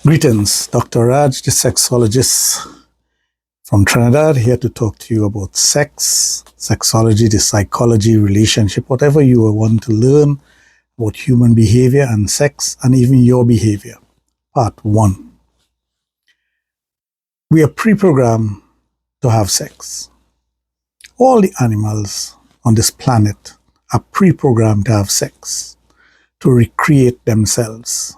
Greetings, Dr. Raj, the sexologist from Trinidad, here to talk to you about sex, sexology, the psychology, relationship, whatever you want to learn about human behavior and sex, and even your behavior. Part 1. We are pre-programmed to have sex. All the animals on this planet are pre-programmed to have sex, to recreate themselves.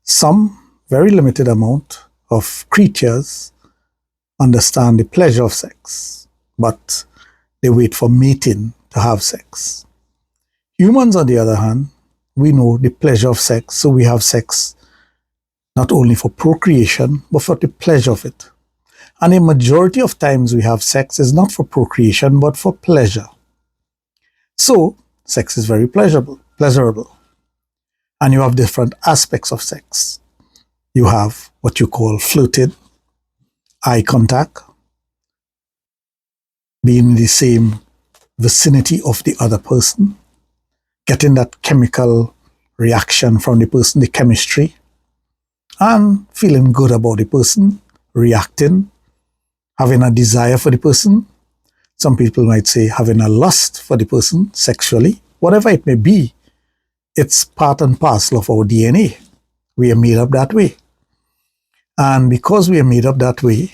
Some very limited amount of creatures understand the pleasure of sex, but they wait for mating to have sex. Humans, on the other hand, we know the pleasure of sex, so we have sex not only for procreation, but for the pleasure of it. And a majority of times we have sex is not for procreation, but for pleasure. So, sex is very pleasurable. And you have different aspects of sex. You have what you call flirting, eye contact, being in the same vicinity of the other person, getting that chemical reaction from the person, the chemistry, and feeling good about the person, reacting, having a desire for the person. Some people might say having a lust for the person sexually, whatever it may be. It's part and parcel of our DNA. We are made up that way. And because we are made up that way,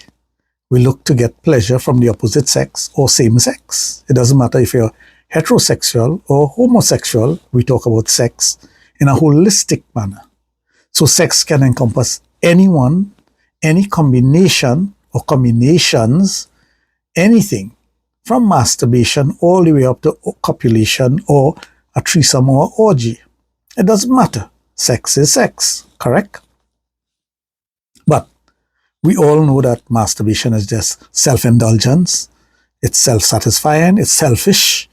we look to get pleasure from the opposite sex or same sex. It doesn't matter if you're heterosexual or homosexual. We talk about sex in a holistic manner. So sex can encompass anyone, any combination or combinations, anything from masturbation all the way up to copulation or a threesome or orgy. It doesn't matter. Sex is sex, correct? But we all know that masturbation is just self-indulgence. It's self-satisfying, it's selfish,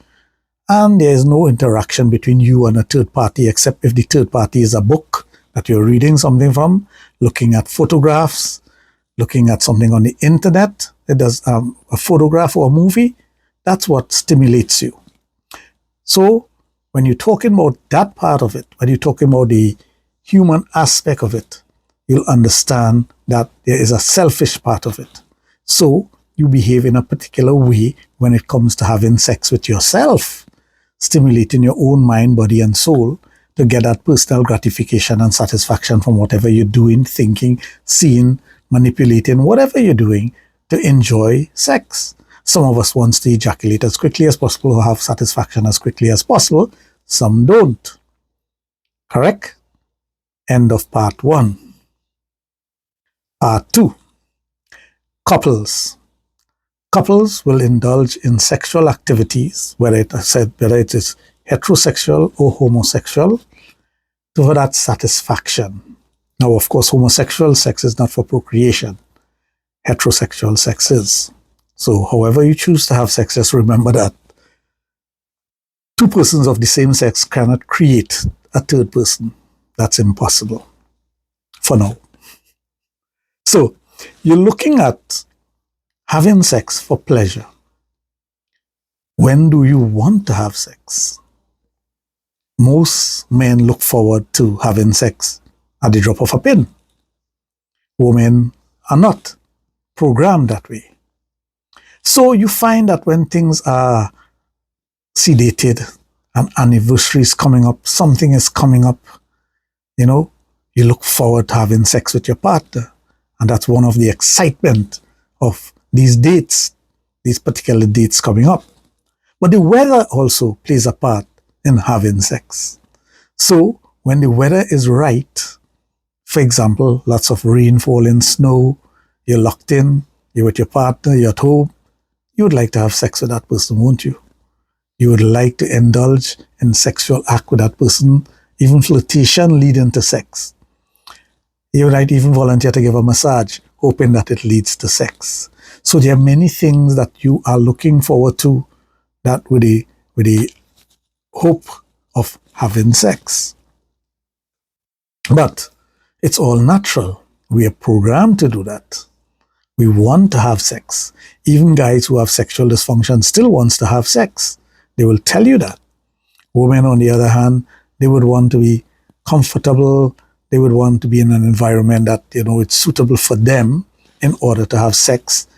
and there is no interaction between you and a third party except if the third party is a book that you're reading something from, looking at photographs, looking at something on the internet. It does a photograph or a movie. That's what stimulates you. So when you're talking about that part of it, when you're talking about the human aspect of it, you'll understand that there is a selfish part of it. So you behave in a particular way when it comes to having sex with yourself, stimulating your own mind, body, and soul to get that personal gratification and satisfaction from whatever you're doing, thinking, seeing, manipulating, whatever you're doing to enjoy sex. Some of us want to ejaculate as quickly as possible or have satisfaction as quickly as possible. Some don't. Correct? End of part 1. Part 2. Couples. Couples will indulge in sexual activities, whether it is heterosexual or homosexual, for that satisfaction. Now, of course, homosexual sex is not for procreation. Heterosexual sex is. So, however you choose to have sex, just remember that two persons of the same sex cannot create a third person. That's impossible for now. So, you're looking at having sex for pleasure. When do you want to have sex? Most men look forward to having sex at the drop of a pin. Women are not programmed that way. So you find that when things are sedated, an anniversary is coming up, something is coming up, you look forward to having sex with your partner. And that's one of the excitement of these dates, these particular dates coming up. But the weather also plays a part in having sex. So when the weather is right, for example, lots of rain falling, snow, you're locked in, you're with your partner, you're at home, you would like to have sex with that person, won't you? You would like to indulge in sexual act with that person, even flirtation leading to sex. You might even volunteer to give a massage, hoping that it leads to sex. So there are many things that you are looking forward to that with the hope of having sex. But it's all natural. We are programmed to do that. We want to have sex. Even guys who have sexual dysfunction still wants to have sex. They will tell you that. Women, on the other hand, they would want to be comfortable, they would want to be in an environment that, it's suitable for them in order to have sex.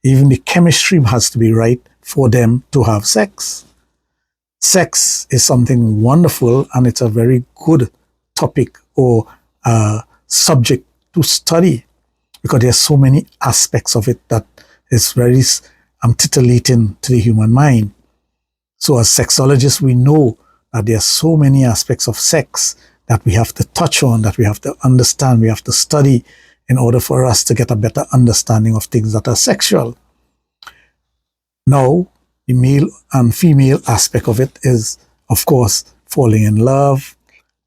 Even the chemistry has to be right for them to have sex. Sex is something wonderful, and it's a very good topic or subject to study, because there's so many aspects of it that is very titillating to the human mind. So as sexologists, we know that there are so many aspects of sex that we have to touch on, that we have to understand, we have to study in order for us to get a better understanding of things that are sexual. Now, the male and female aspect of it is, of course, falling in love,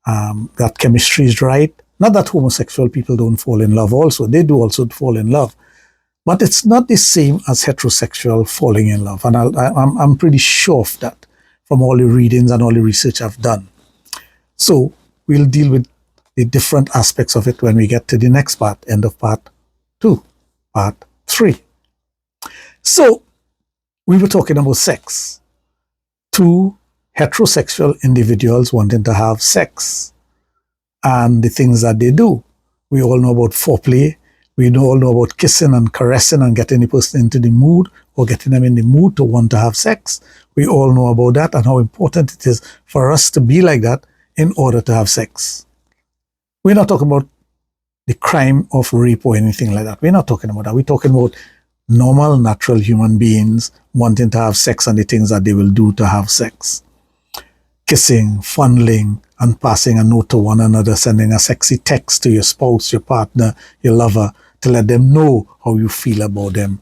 that chemistry is right. Not that homosexual people don't fall in love also. They do also fall in love. But it's not the same as heterosexual falling in love. And I'm pretty sure of that from all the readings and all the research I've done. So we'll deal with the different aspects of it when we get to the next part, end of part 2, part 3. So we were talking about sex. Two heterosexual individuals wanting to have sex and the things that they do. We all know about foreplay. We all know about kissing and caressing and getting the person into the mood or getting them in the mood to want to have sex. We all know about that and how important it is for us to be like that in order to have sex. We're not talking about the crime of rape or anything like that. We're not talking about that. We're talking about normal, natural human beings wanting to have sex and the things that they will do to have sex. Kissing, fondling, and passing a note to one another, sending a sexy text to your spouse, your partner, your lover, to let them know how you feel about them,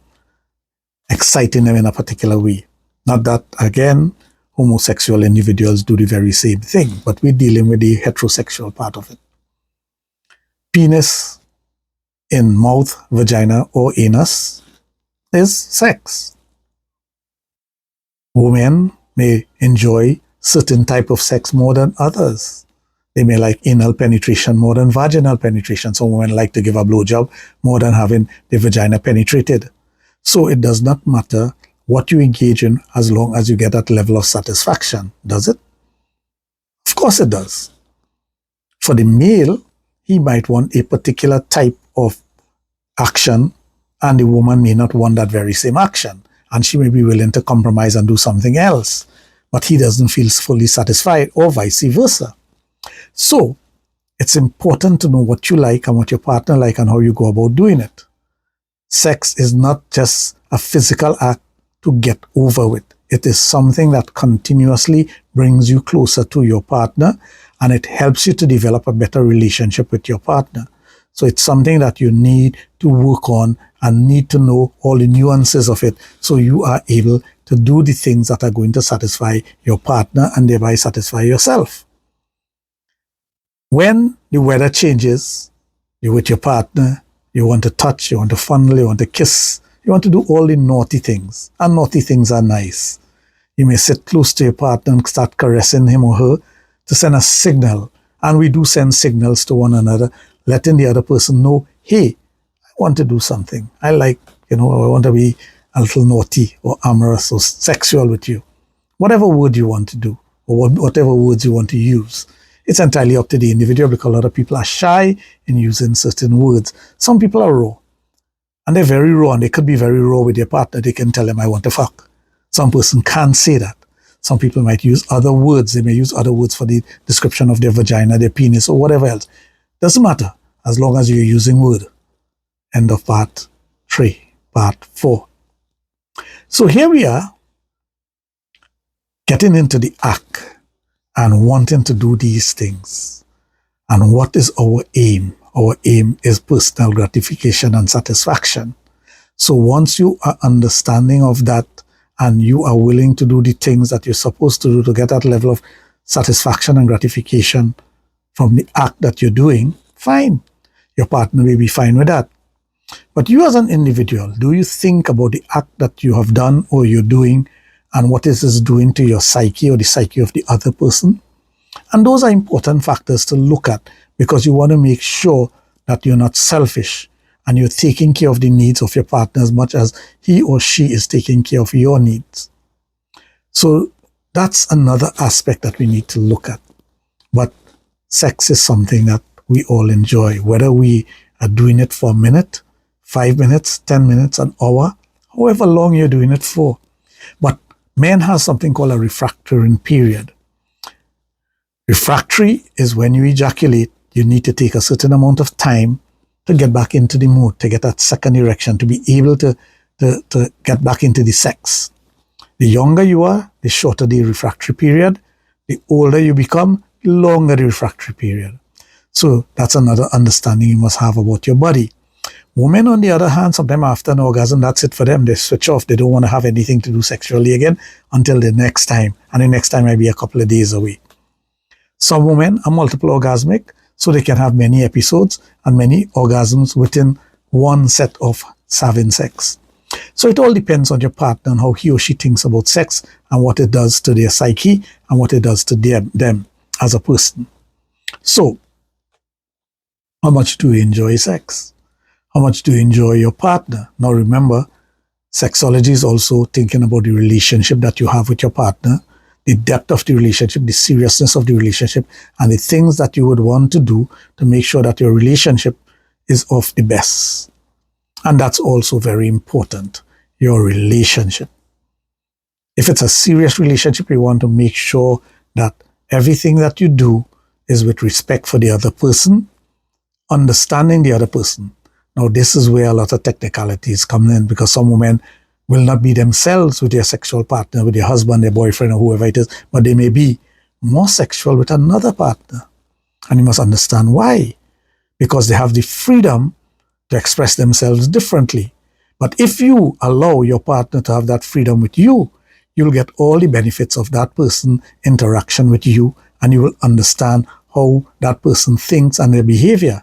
exciting them in a particular way. Not that, again, homosexual individuals do the very same thing, but we're dealing with the heterosexual part of it. Penis in mouth, vagina, or anus is sex. Women may enjoy certain type of sex more than others. They may like anal penetration more than vaginal penetration. Some women like to give a blowjob more than having the vagina penetrated. So it does not matter what you engage in as long as you get that level of satisfaction, does it? Of course it does. For the male, he might want a particular type of action, and the woman may not want that very same action, and she may be willing to compromise and do something else, but he doesn't feel fully satisfied, or vice versa. So it's important to know what you like and what your partner like and how you go about doing it. Sex is not just a physical act to get over with. It is something that continuously brings you closer to your partner, and it helps you to develop a better relationship with your partner. So it's something that you need to work on and need to know all the nuances of it, so you are able to do the things that are going to satisfy your partner and thereby satisfy yourself. When the weather changes, you're with your partner, you want to touch, you want to fondle, you want to kiss, you want to do all the naughty things, and naughty things are nice. You may sit close to your partner and start caressing him or her to send a signal, and we do send signals to one another, letting the other person know, hey, I want to do something. I like, I want to be a little naughty or amorous or sexual with you. Whatever word you want to do, or whatever words you want to use. It's entirely up to the individual, because a lot of people are shy in using certain words. Some people are raw, and they're very raw, and they could be very raw with their partner. They can tell them, I want to fuck. Some person can't say that. Some people might use other words. They may use other words for the description of their vagina, their penis, or whatever else. Doesn't matter, as long as you're using word. End of part 3, part 4. So here we are, getting into the act and wanting to do these things. And what is our aim? Our aim is personal gratification and satisfaction. So once you are understanding of that, and you are willing to do the things that you're supposed to do to get that level of satisfaction and gratification from the act that you're doing, fine. Your partner may be fine with that. But you as an individual, do you think about the act that you have done or you're doing, and what is this doing to your psyche or the psyche of the other person? And those are important factors to look at, because you want to make sure that you're not selfish and you're taking care of the needs of your partner as much as he or she is taking care of your needs. So that's another aspect that we need to look at. But sex is something that we all enjoy, whether we are doing it for a minute, 5 minutes, 10 minutes, an hour, however long you're doing it for. But men have something called a refractory period. Refractory is when you ejaculate, you need to take a certain amount of time to get back into the mood, to get that second erection, to be able to get back into the sex. The younger you are, the shorter the refractory period. The older you become, the longer the refractory period. So that's another understanding you must have about your body. Women, on the other hand, sometimes after an orgasm, that's it for them. They switch off. They don't want to have anything to do sexually again until the next time. And the next time might be a couple of days away. Some women are multiple orgasmic, so they can have many episodes and many orgasms within one set of having sex. So it all depends on your partner and how he or she thinks about sex and what it does to their psyche and what it does to them as a person. So, how much do you enjoy sex? How much do you enjoy your partner? Now remember, sexology is also thinking about the relationship that you have with your partner, the depth of the relationship, the seriousness of the relationship, and the things that you would want to do to make sure that your relationship is of the best. And that's also very important, your relationship. If it's a serious relationship, you want to make sure that everything that you do is with respect for the other person, understanding the other person. Now, this is where a lot of technicalities come in, because some women will not be themselves with their sexual partner, with their husband, their boyfriend, or whoever it is, but they may be more sexual with another partner. And you must understand why. Because they have the freedom to express themselves differently. But if you allow your partner to have that freedom with you, you'll get all the benefits of that person's interaction with you, and you will understand how that person thinks and their behavior.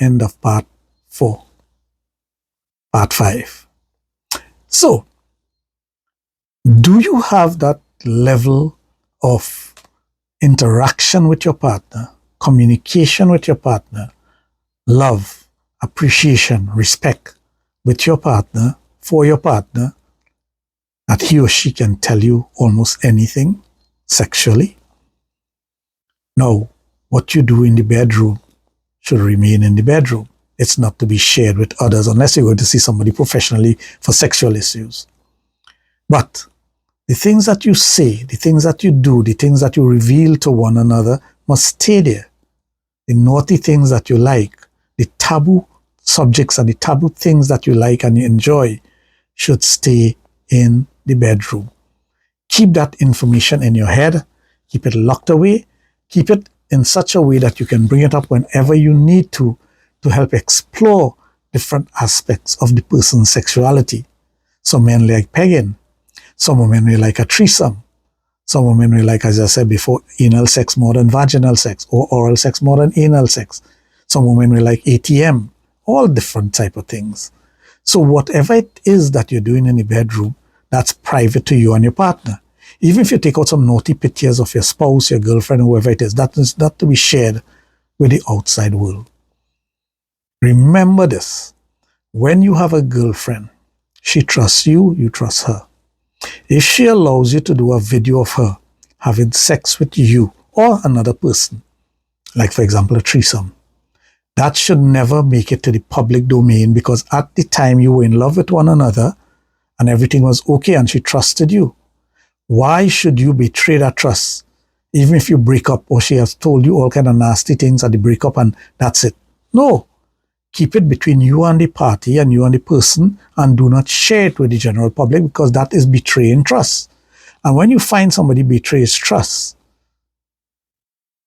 End of part 4. Part 5. So, do you have that level of interaction with your partner, communication with your partner, love, appreciation, respect with your partner, for your partner, that he or she can tell you almost anything sexually? Now, what you do in the bedroom should remain in the bedroom. It's not to be shared with others unless you're going to see somebody professionally for sexual issues. But the things that you say, the things that you do, the things that you reveal to one another must stay there. The naughty things that you like, the taboo subjects and the taboo things that you like and you enjoy should stay in the bedroom. Keep that information in your head, keep it locked away, keep it in such a way that you can bring it up whenever you need to help explore different aspects of the person's sexuality. Some men like pegging, some women may like a threesome, some women may like, as I said before, anal sex more than vaginal sex, or oral sex more than anal sex. Some women may like ATM, all different type of things. So whatever it is that you're doing in the bedroom, that's private to you and your partner. Even if you take out some naughty pictures of your spouse, your girlfriend, whoever it is, that is not to be shared with the outside world. Remember this. When you have a girlfriend, she trusts you, you trust her. If she allows you to do a video of her having sex with you or another person, like for example a threesome, that should never make it to the public domain, because at the time you were in love with one another and everything was okay and she trusted you. Why should you betray that trust? Even if you break up or she has told you all kind of nasty things at the breakup and that's it. No. Keep it between you and the party and you and the person, and do not share it with the general public, because that is betraying trust. And when you find somebody betrays trust,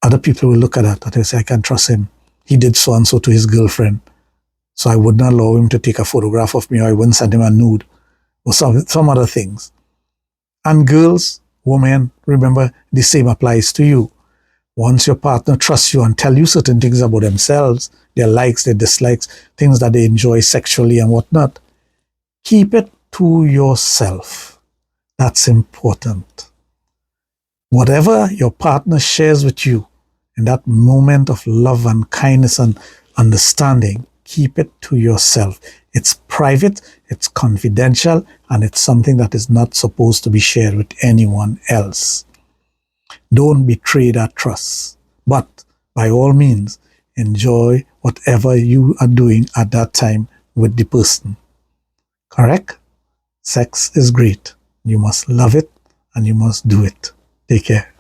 other people will look at that and they say, I can't trust him. He did so and so to his girlfriend, so I would not allow him to take a photograph of me, or I wouldn't send him a nude, or some other things. And girls, women, remember, the same applies to you. Once your partner trusts you and tell you certain things about themselves, their likes, their dislikes, things that they enjoy sexually and whatnot, keep it to yourself. That's important. Whatever your partner shares with you in that moment of love and kindness and understanding, keep it to yourself. It's private, it's confidential, and it's something that is not supposed to be shared with anyone else. Don't betray that trust. But by all means, enjoy whatever you are doing at that time with the person. Correct? Sex is great. You must love it and you must do it. Take care.